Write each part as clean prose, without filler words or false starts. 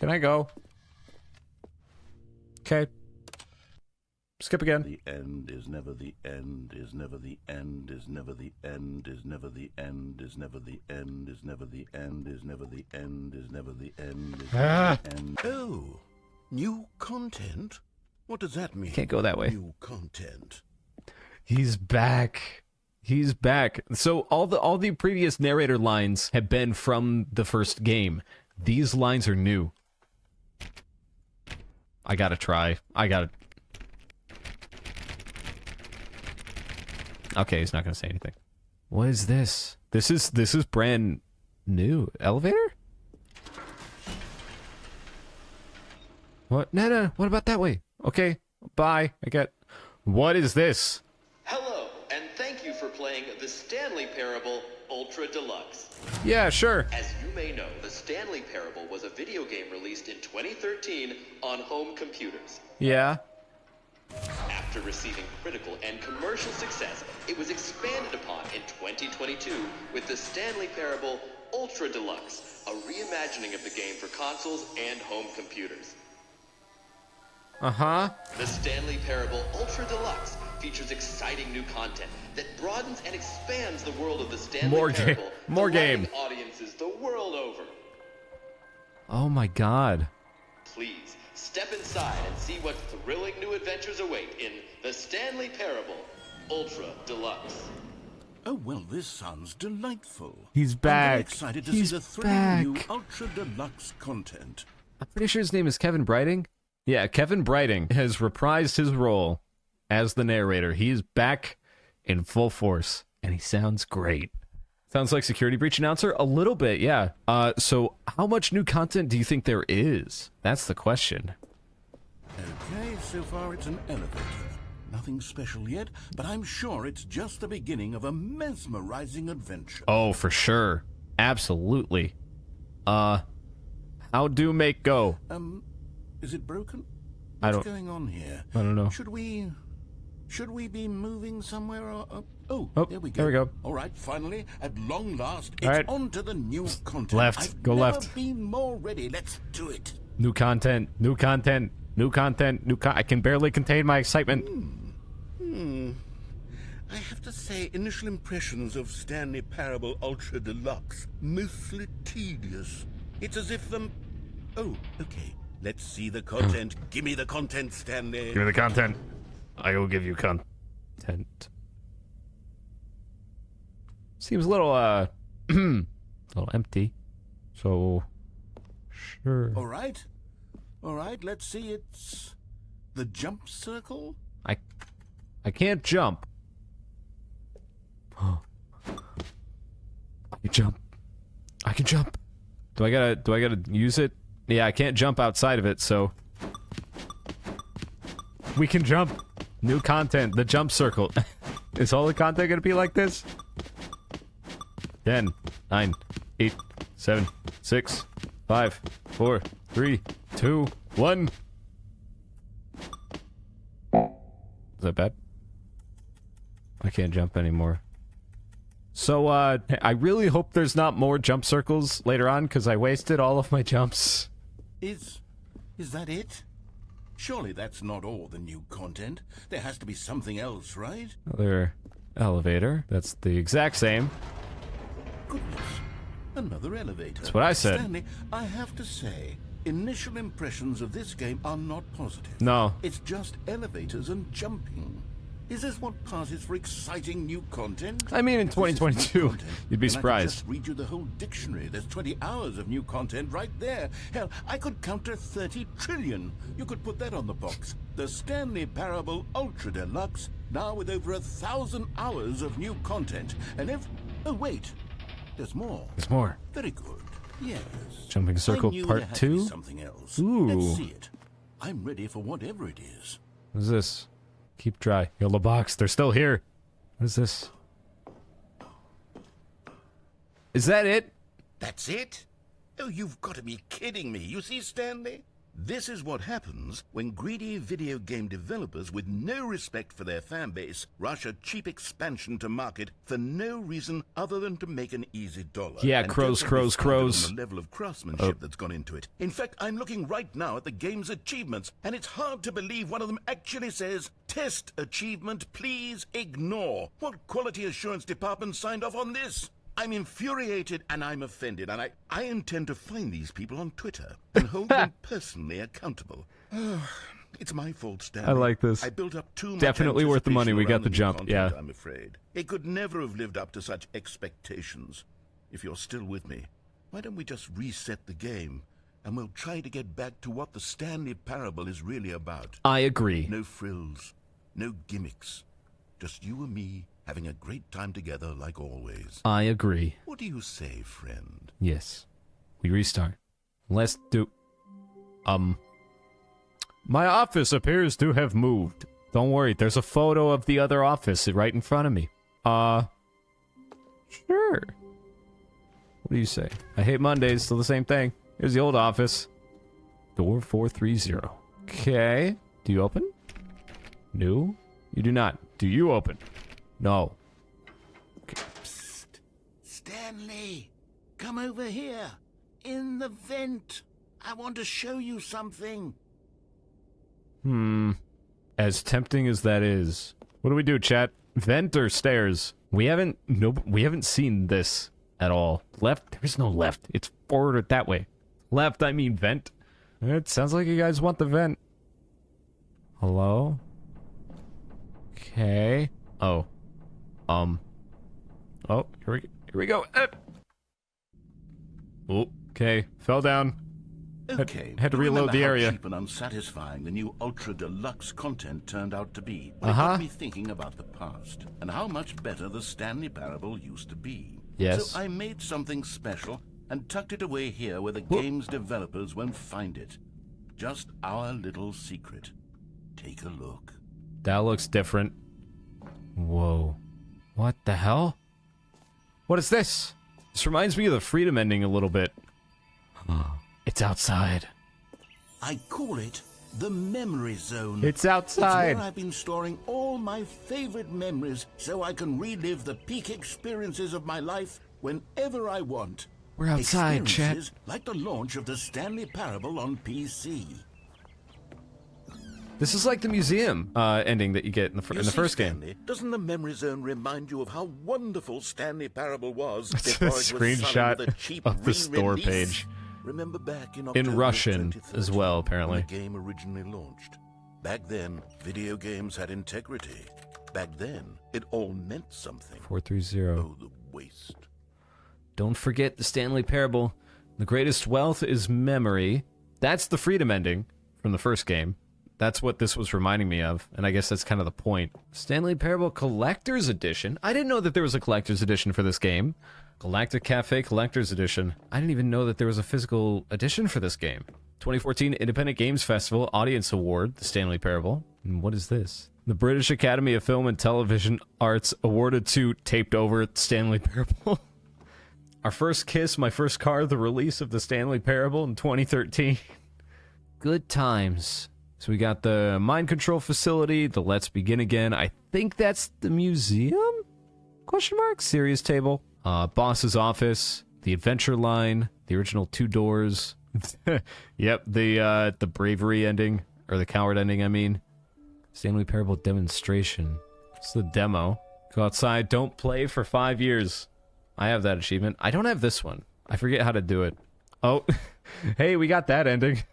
Can I go? Okay. Skip again. The end is never the end, is never the end, is never the end, is never the end, is never the end, is never the end, is never the end, is never the end, is never the end. Oh, new content? What does that mean? Can't go that way. New content. He's back. He's back. So all the previous narrator lines have been from the first game. These lines are new. I gotta try. Okay, he's not gonna say anything. What is this? This is brand new. Elevator? What? No. What about that way? Okay. Bye. What is this? Hello, and thank you for playing the Stanley Parable Ultra Deluxe. Yeah, sure. As you may know, the Stanley Parable was a video game released in 2013 on home computers. Yeah. After receiving critical and commercial success, it was expanded upon in 2022 with the Stanley Parable Ultra Deluxe, a reimagining of the game for consoles and home computers. Uh-huh. The Stanley Parable Ultra Deluxe features exciting new content that broadens and expands the world of the Stanley Parable, more game. Audiences the world over. Oh my god. Please step inside and see what thrilling new adventures await in the Stanley Parable Ultra Deluxe. Oh, well, this sounds delightful. He's back. I'm very excited to see the thrilling new Ultra Deluxe content. I'm pretty sure his name is Kevin Brighting. Yeah, Kevin Brighting has reprised his role as the narrator. He is back in full force, and he sounds great. Sounds like Security Breach announcer? A little bit, yeah. So how much new content do you think there is? That's the question. Okay, so far it's an elevator. Nothing special yet, but I'm sure it's just the beginning of a mesmerizing adventure. Oh, for sure. Absolutely. How do make go? Is it broken? What's going on here? I don't know. Should we be moving somewhere? Oh, there we go. There we go. All right, finally, at long last, it's All right. on to the new content. Left. I've Go never left. been more ready. Let's do it. New content. New content. New content. I can barely contain my excitement. I have to say, initial impressions of Stanley Parable Ultra Deluxe, mostly tedious. It's as if Oh, okay. Let's see the content. Give me the content, Stanley. Give me the content. I will give you content. Seems a little, a little empty. So, sure. All right, let's see. It's the jump circle. I can't jump. I can jump. Do I gotta use it? Yeah, I can't jump outside of it, so we can jump. New content, the jump circle. Is all the content gonna be like this? 10, 9, 8, 7, 6, 5, 4, 3, 2, 1. Is that bad? I can't jump anymore. So, I really hope there's not more jump circles later on, because I wasted all of my jumps. Is that it? Surely that's not all the new content. There has to be something else, right? Another elevator. That's the exact same. Goodness. Another elevator. That's what I said. Stanley, I have to say, initial impressions of this game are not positive. No. It's just elevators and jumping. Is this what passes for exciting new content? I mean, in 2022, you'd be I could surprised. just read you the whole dictionary. There's 20 hours of new content right there. Hell, I could count to 30 trillion. You could put that on the box. The Stanley Parable Ultra Deluxe, now with over 1,000 hours of new content. And oh, wait. There's more. There's more. Very good. Yes. Jumping circle I knew part there had to be 2? something else. Ooh. Let's see it. I'm ready for whatever it is. What is this? Keep dry. Yellow box. They're still here. What is this? Is that it? That's it? Oh, you've got to be kidding me. You see, Stanley? This is what happens when greedy video game developers with no respect for their fan base rush a cheap expansion to market for no reason other than to make an easy dollar. Yeah, And crows, don't get me crows, started crows. on the level of craftsmanship that's gone into it. In fact, I'm looking right now at the game's achievements, and it's hard to believe one of them actually says, "Test achievement, please ignore." What quality assurance department signed off on this? I'm infuriated and I'm offended, and I intend to find these people on Twitter and hold them personally accountable. It's my fault, Stanley. I like this. I built up too much Definitely worth the money. We anticipation got the around jump, new yeah. content, I'm afraid. It could never have lived up to such expectations. If you're still with me, why don't we just reset the game, and we'll try to get back to what the Stanley Parable is really about. I agree. No frills, no gimmicks. Just you and me having a great time together like always. I agree. What do you say, friend? Yes. We restart. Let's do... My office appears to have moved. Don't worry, there's a photo of the other office right in front of me. Sure. What do you say? I hate Mondays, still the same thing. Here's the old office. Door 430. Okay. Do you open? No. You do not. Do you open? No. Psst. Stanley, come over here. In the vent. I want to show you something. As tempting as that is. What do we do, chat? Vent or stairs? We haven't seen this at all. Left? There's no left. It's forward or that way. Left, I mean vent. It sounds like you guys want the vent. Hello? Okay. Oh. Oh, here we go. Oh, okay. Fell down. Okay. Had to you reload remember the how area. cheap and unsatisfying the new Ultra Deluxe content turned out to be. Well, Uh-huh. It got me thinking about the past and how much better the Stanley Parable used to be. Yes. So I made something special and tucked it away here where the game's developers won't find it. Just our little secret. Take a look. That looks different. Whoa. What the hell? What is this? This reminds me of the Freedom ending a little bit. It's outside. I call it the Memory Zone. It's It's outside. where I've been storing all my favorite memories so I can relive the peak experiences of my life whenever I want. We're outside, chat. Experiences like the launch of the Stanley Parable on PC. This is like the museum ending that you get in the You in the see, first game. Stanley, doesn't the Memory Zone remind you of how wonderful Stanley Parable was It's a before it was screenshot sullied with a cheap of the store re-release? page. Remember back in October Russian 2013, as well, apparently. when the game originally launched. Back then, video games had integrity. Back then, it all meant something. 430. Oh, the waste. Don't forget the Stanley Parable. The greatest wealth is memory. That's the Freedom ending from the first game. That's what this was reminding me of, and I guess that's kind of the point. Stanley Parable Collector's Edition. I didn't know that there was a Collector's Edition for this game. Galactic Cafe Collector's Edition. I didn't even know that there was a physical edition for this game. 2014 Independent Games Festival Audience Award, the Stanley Parable. And what is this? The British Academy of Film and Television Arts awarded to Taped Over Stanley Parable. Our First Kiss, My First Car, the release of the Stanley Parable in 2013. Good times. So we got the Mind Control Facility, the Let's Begin Again. I think that's the museum? Question mark? Serious Table. Boss's Office, the Adventure Line, the original Two Doors. Yep, the Bravery ending, or the Coward ending, I mean. Stanley Parable Demonstration. It's the demo. Go outside, don't play for 5 years. I have that achievement. I don't have this one. I forget how to do it. Oh, hey, we got that ending.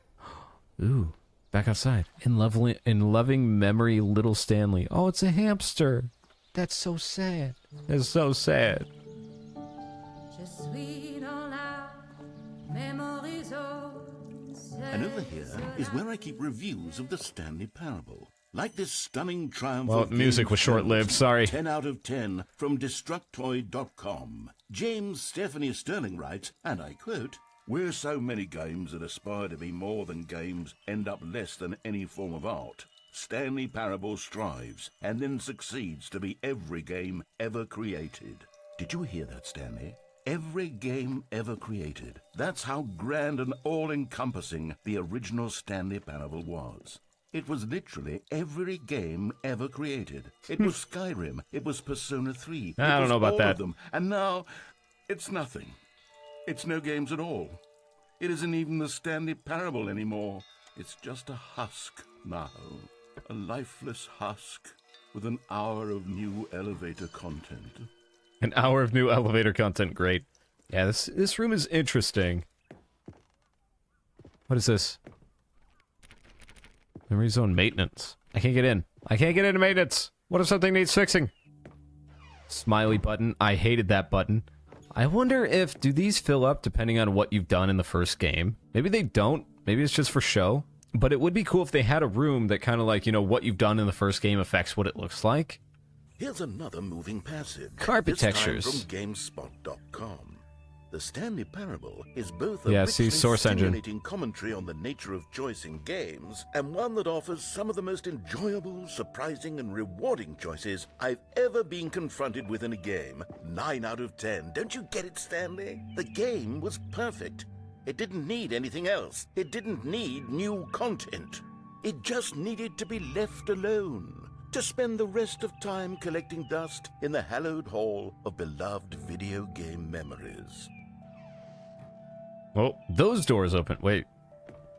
Ooh, back outside. In loving memory, little Stanley. Oh, it's a hamster. That's so sad. That's so sad. And over here is where I keep reviews of the Stanley Parable. Like this stunning triumph Well, of music game was short-lived, films, sorry. 10 out of 10 from Destructoid.com. James Stephanie Sterling writes, and I quote, "Where so many games that aspire to be more than games end up less than any form of art, Stanley Parable strives and then succeeds to be every game ever created." Did you hear that, Stanley? every game ever created. That's how grand and all-encompassing the original Stanley Parable was. It was literally every game ever created. It was Skyrim. It was Persona 3. I don't know about that. Of them. And now, it's nothing. It's no games at all. It isn't even the Stanley Parable anymore. It's just a husk now. A lifeless husk with an hour of new elevator content. An hour of new elevator content, great. Yeah, this room is interesting. What is this? Memory zone maintenance. I can't get in. I can't get into maintenance. What if something needs fixing? Smiley button. I hated that button. I wonder if, do these fill up depending on what you've done in the first game? Maybe they don't. Maybe it's just for show. But it would be cool if they had a room that kind of like, you know, what you've done in the first game affects what it looks like. Here's another moving passage. Carpet this time textures. From GameSpot.com. The Stanley Parable is both Yeah, a see, richly source engine. stimulating commentary on the nature of choice in games, and one that offers some of the most enjoyable, surprising, and rewarding choices I've ever been confronted with in a game. 9 out of 10. Don't you get it, Stanley? The game was perfect. It didn't need anything else. It didn't need new content. It just needed to be left alone, to spend the rest of time collecting dust in the hallowed hall of beloved video game memories. Oh, those doors open. Wait.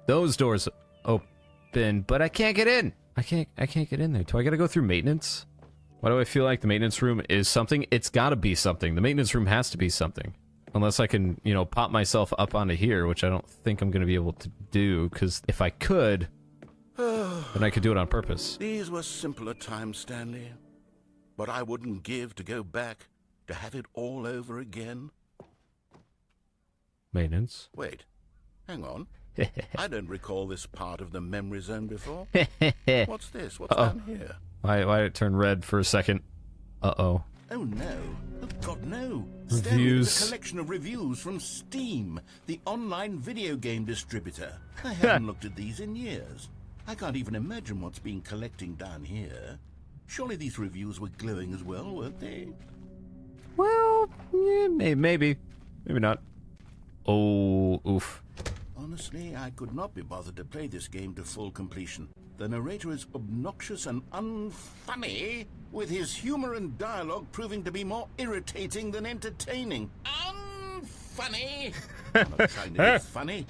Those doors open, but I can't get in. I can't get in there. Do I gotta go through maintenance? Why do I feel like the maintenance room is something? It's gotta be something. The maintenance room has to be something. Unless I can, you know, pop myself up onto here, which I don't think I'm gonna be able to do, because if I could, then I could do it on purpose. These were simpler times, Stanley. But I wouldn't give to go back, to have it all over again. Maintenance. Wait, hang on. I don't recall this part of the memory zone before. What's this? What's down here? Why did it turn red for a second? Uh-oh. Oh no. Oh God, no. Reviews. Stanley, the collection of reviews from Steam, the online video game distributor. I haven't looked at these in years. I can't even imagine what's been collecting down here. Surely these reviews were glowing as well, weren't they? Well, yeah, maybe. Maybe not. Oh, oof. Honestly, I could not be bothered to play this game to full completion. The narrator is obnoxious and unfunny, with his humor and dialogue proving to be more irritating than entertaining. Unfunny! I'm not trying to be funny.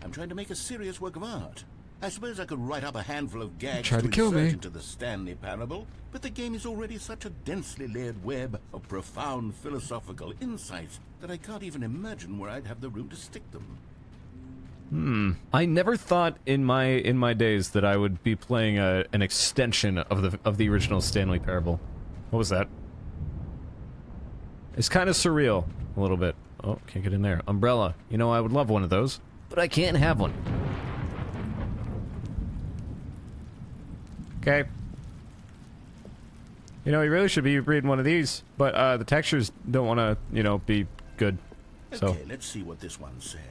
I'm trying to make a serious work of art. I suppose I could write up a handful of gags Try to kill insert me. into the Stanley Parable, but the game is already such a densely layered web of profound philosophical insights that I can't even imagine where I'd have the room to stick them. I never thought in my days that I would be playing an extension of the original Stanley Parable. What was that? It's kind of surreal, a little bit. Oh, can't get in there. Umbrella. You know, I would love one of those, but I can't have one. Okay. You know, you really should be reading one of these, but the textures don't want to, you know, be good. So. Okay, let's see what this one says.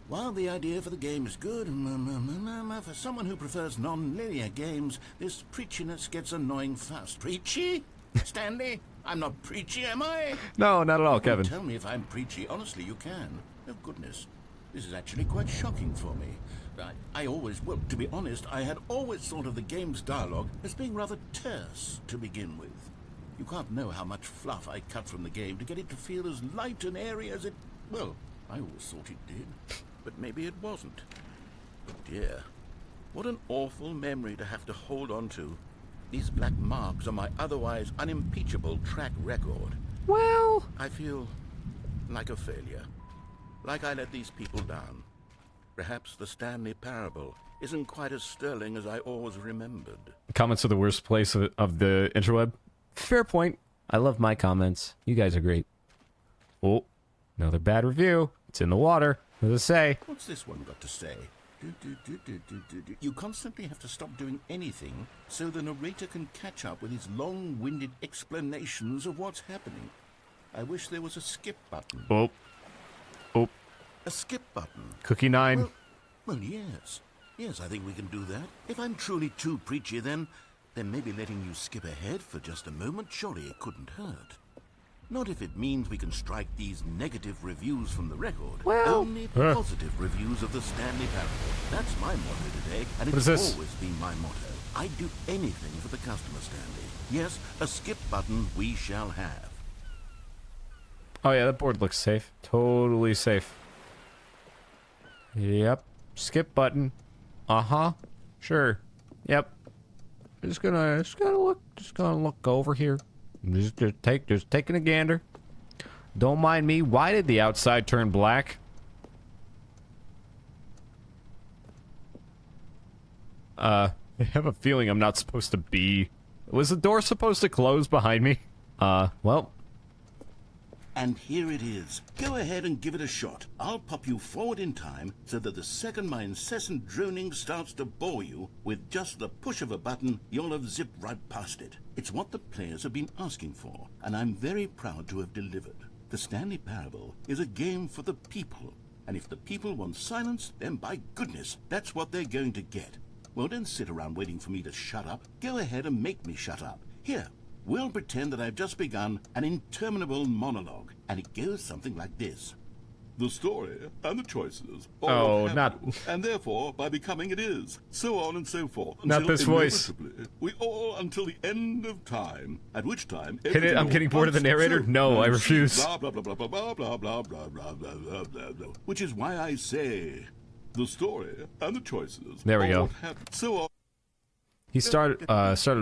While the idea for the game is good, for someone who prefers non-linear games, this preachiness gets annoying fast. Preachy? Stanley? I'm not preachy, am I? No, not at all, You Kevin. tell me if I'm preachy. Honestly, you can. Oh, goodness. This is actually quite shocking for me. I always, well, to be honest, I had always thought of the game's dialogue as being rather terse to begin with. You can't know how much fluff I cut from the game to get it to feel as light and airy as it... Well, I always thought it did, but maybe it wasn't. But dear, what an awful memory to have to hold on to. These black marks are my otherwise unimpeachable track record. Well, I feel like a failure. Like I let these people down. Perhaps the Stanley Parable isn't quite as sterling as I always remembered. comments are the worst place of the interweb. Fair point. I love my comments. You guys are great. Oh, another bad review. It's in the water. What does it say? What's this one got to say? You constantly have to stop doing anything so the narrator can catch up with his long-winded explanations of what's happening. I wish there was a skip button. Oh. Oh. A skip button. Cookie 9. Well, yes. Yes, I think we can do that. If I'm truly too preachy, then maybe letting you skip ahead for just a moment, surely it couldn't hurt. Not if it means we can strike these negative reviews from the record. Well... Only positive reviews of the Stanley Parable. That's my motto today, and What it's is this? always been my motto. I'd do anything for the customer, Stanley. Yes, a skip button we shall have. Oh yeah, that board looks safe. Totally safe. Yep. Skip button. Uh-huh. Sure. Yep. Just gonna look over here. Just taking a gander. Don't mind me. Why did the outside turn black? I have a feeling I'm not supposed to be... Was the door supposed to close behind me? Well... And here it is. Go ahead and give it a shot. I'll pop you forward in time so that the second my incessant droning starts to bore you, with just the push of a button, you'll have zipped right past it. It's what the players have been asking for, and I'm very proud to have delivered. The Stanley Parable is a game for the people, and if the people want silence, then by goodness, that's what they're going to get. Well, don't sit around waiting for me to shut up. Go ahead and make me shut up. Here. We'll pretend that I've just begun an interminable monologue, and it goes something like this. The story and the choices are Oh, what not... happened, and therefore, by becoming it is. So on and so forth. Not until this voice. inevitably We all until the end of time, at which time... Hit it, I'm getting bored of the narrator? No, I refuse. Blah, blah, blah, blah, blah, blah, blah, blah, blah, blah, blah, blah, blah, blah. Which is why I say, the story and the choices There we are go. what happened. So on. He started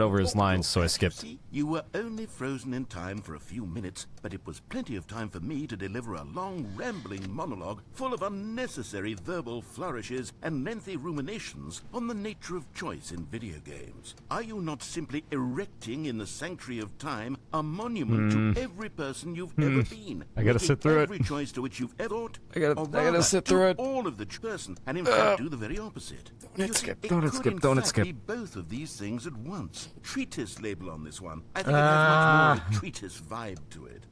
over his lines, so I skipped. You were only frozen in time for a few minutes, but it was plenty of time for me to deliver a long, rambling monologue full of unnecessary verbal flourishes and lengthy ruminations on the nature of choice in video games. Are you not simply erecting in the sanctuary of time a monument to every person you've ever been? I gotta sit through it. Every choice to which you've ever thought? I gotta Or rather, sit to through it. all of the person, and in fact do the very opposite. Don't You see, skip, it don't could skip, in don't fact skip. be both of these things at once. Treatise label on this one. I think it has much more of a treatise vibe to it.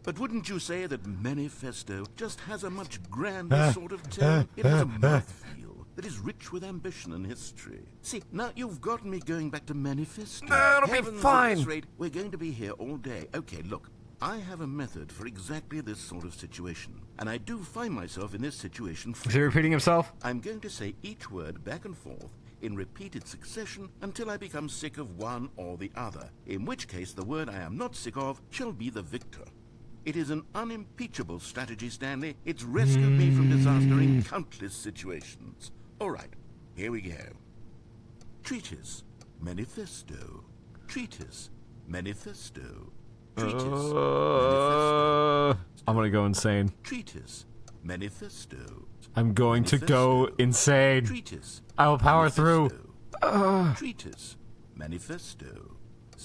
But wouldn't you say that Manifesto just has a much grander sort of tone? It has a mouthfeel that is rich with ambition and history. See, now you've gotten me going back to Manifesto. It'll be Heavens, fine. At this rate, we're going to be here all day. Okay, look. I have a method for exactly this sort of situation, and I do find myself in this situation. Is he repeating himself? I'm going to say each word back and forth in repeated succession until I become sick of one or the other, in which case the word I am not sick of shall be the victor. It is an unimpeachable strategy, Stanley. It's rescued me from disaster in countless situations. All right, here we go. Treatise, manifesto. Treatise, manifesto. Treatise, manifesto. I'm gonna go insane. Treatise, manifesto. I'm going to go insane. Treatise. I will power through. Treatise. Manifesto.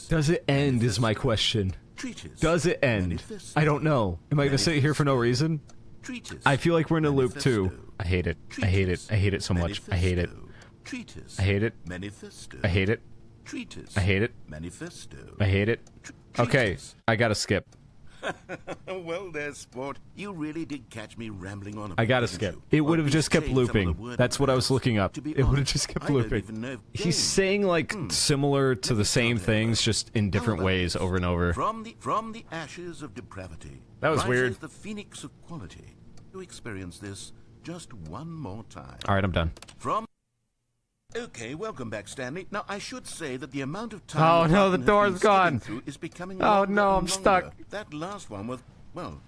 Does it end is my question. Treatise. Does it end? Manifesto. I don't know. Am I gonna sit here for no reason? Treatise. I feel like we're in a loop too. Manifesto. I hate it. I hate it. I hate it so much. I hate it. Treatise. I hate it. Manifesto. I hate it. Treatise. I hate it. Manifesto. I hate it. Okay, Treatise. I gotta skip. Well, there, sport. You really did catch me rambling on. I gotta didn't skip. you? It Or would at have just least kept changed some of the looping. word That's what I was patterns. looking up. To be It would have honest, just kept I don't looping. even know if He's games- saying like similar to the same things, just in different How about ways this? over and over. From the ashes of depravity. That was rises weird. the phoenix of quality. To experience this just one more time. All right, I'm done. From. Okay, welcome back, Stanley. Now, I should say that the amount of time. Oh, no, the button has door's been skipping gone. through is becoming Oh, longer no, and I'm stuck. longer. That last one was, well,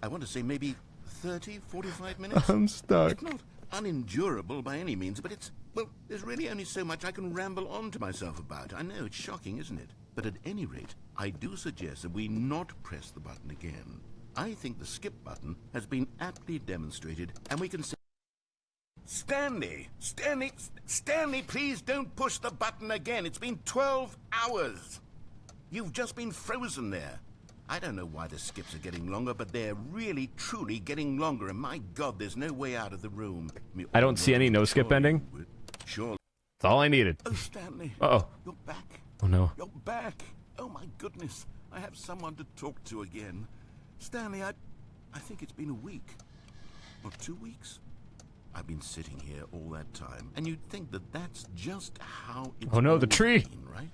I want to say maybe 30, 45 minutes. I'm stuck. It's not unendurable by any means, but it's, well, there's really only so much I can ramble on to myself about. I know, it's shocking, isn't it? But at any rate, I do suggest that we not press the button again. I think the skip button has been aptly demonstrated, and we can say, Stanley, please don't push the button again. It's been 12 hours. You've just been frozen there. I don't know why the skips are getting longer, but they're really, truly getting longer, and my God, there's no way out of the room. I don't see any no-skip ending. Sure. That's all I needed. Oh, Stanley. Uh-oh. You're back. Oh, no. You're back. Oh, my goodness. I have someone to talk to again. Stanley, I think it's been a week. Or 2 weeks. I've been sitting here all that time, and you'd think that that's just how it's Oh, no, the always tree. been, right?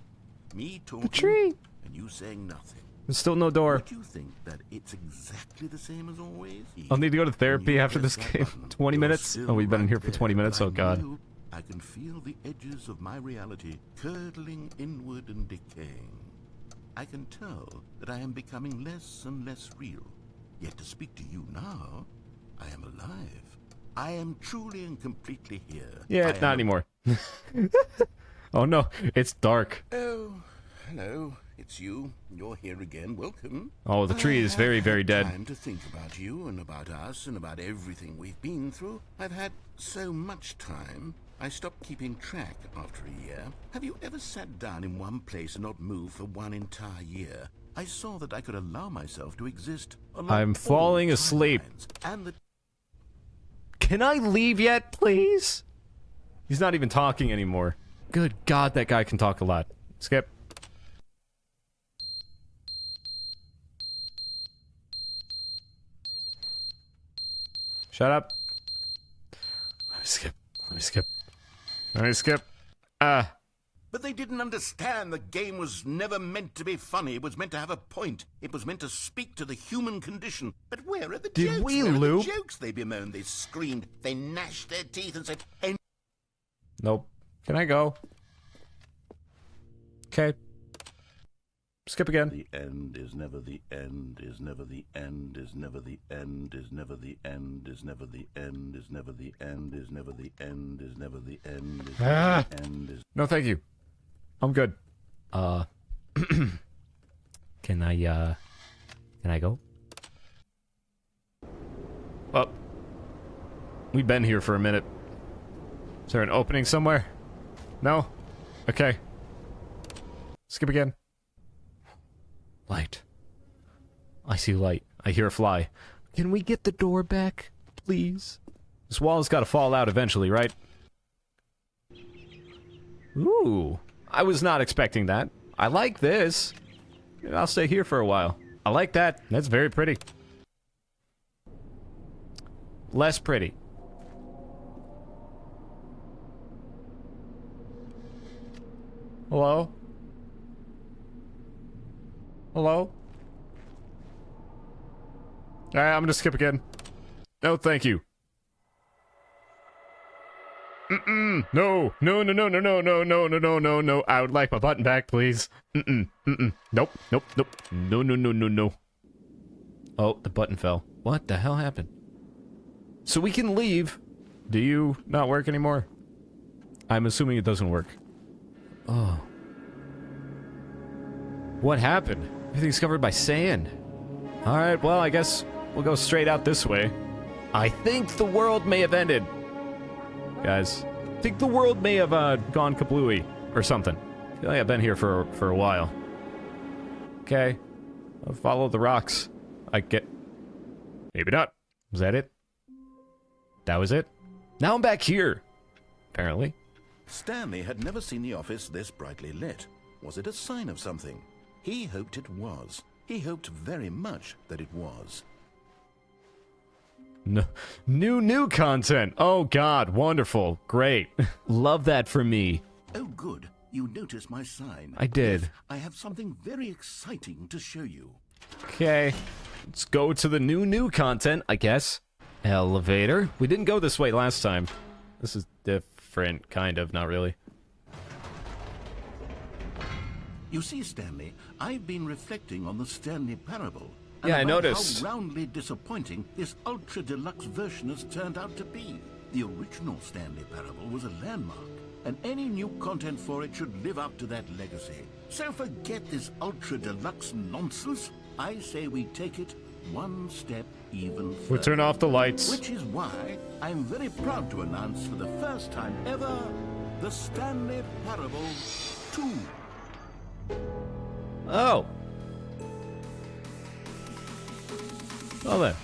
Me talking, tree. and you saying nothing. There's still no door. Would you think that it's exactly the same as always? I'll need to go to therapy after this game. 20 minutes? Oh, we've been in here for 20 minutes? Oh, God. I can feel the edges of my reality curdling inward and decaying. I can tell that I am becoming less and less real. Yet to speak to you now, I am alive. I am truly and completely here. Yeah, not anymore. Oh, no. It's dark. Oh, hello. It's you. You're here again. Welcome. Oh, the tree is very, very dead. Time to think about you and about us and about everything we've been through. I've had so much time. I stopped keeping track after a year. Have you ever sat down in one place and not moved for one entire year? I saw that I could allow myself to exist along I'm falling all asleep. timelines, and the Can I leave yet, please? He's not even talking anymore. Good God, that guy can talk a lot. Skip. Shut up. Let me skip. Let me skip. Let me skip. But they didn't understand the game was never meant to be funny. It was meant to have a point. It was meant to speak to the human condition. But where are the jokes? Did we where are loop? the jokes? They bemoaned, they screamed, they gnashed their teeth and said, "Hey." Nope. Can I go? Okay. Skip again. The end is never the end, is never the end, is never the end, is never the end, is never the end, is never the end, is never the end, is never the end, is never the end, is... No, thank you. I'm good. Can I go? Well, we've been here for a minute. Is there an opening somewhere? No? Okay. Skip again. Light. I see light. I hear a fly. Can we get the door back, please? This wall's gotta fall out eventually, right? Ooh. I was not expecting that. I like this. I'll stay here for a while. I like that. That's very pretty. Less pretty. Hello? Hello? Alright, I'm gonna skip again. No, thank you. No. No, no, no, no, no, no, no, no, no, no, no, no. I would like my button back, please. Nope, nope, nope. No, no, no, no, no. Oh, the button fell. What the hell happened? So we can leave. Do you not work anymore? I'm assuming it doesn't work. Oh. What happened? Everything's covered by sand. Alright, well, I guess we'll go straight out this way. I think the world may have ended. Guys, I think the world may have gone kablooey or something. I feel like I've been here for a while. Okay. I'll follow the rocks. I get... Maybe not. Was that it? That was it? Now I'm back here. Apparently. Stanley had never seen the office this brightly lit. Was it a sign of something? He hoped it was. He hoped very much that it was. No, new content. Oh God, wonderful, great. Love that for me. Oh good, you noticed my sign. I did. Yes, I have something very exciting to show you. Okay, let's go to the new content, I guess. Elevator. We didn't go this way last time. This is different, kind of, not really. You see, Stanley, I've been reflecting on the Stanley parable. Yeah, I about noticed. How roundly disappointing this ultra deluxe version has turned out to be. The original Stanley parable was a landmark, and any new content for it should live up to that legacy. So forget this ultra deluxe nonsense. I say we take it one step even further. We'll turn off the lights. Which is why I'm very proud to announce for the first time ever the Stanley Parable 2. Oh. Well then.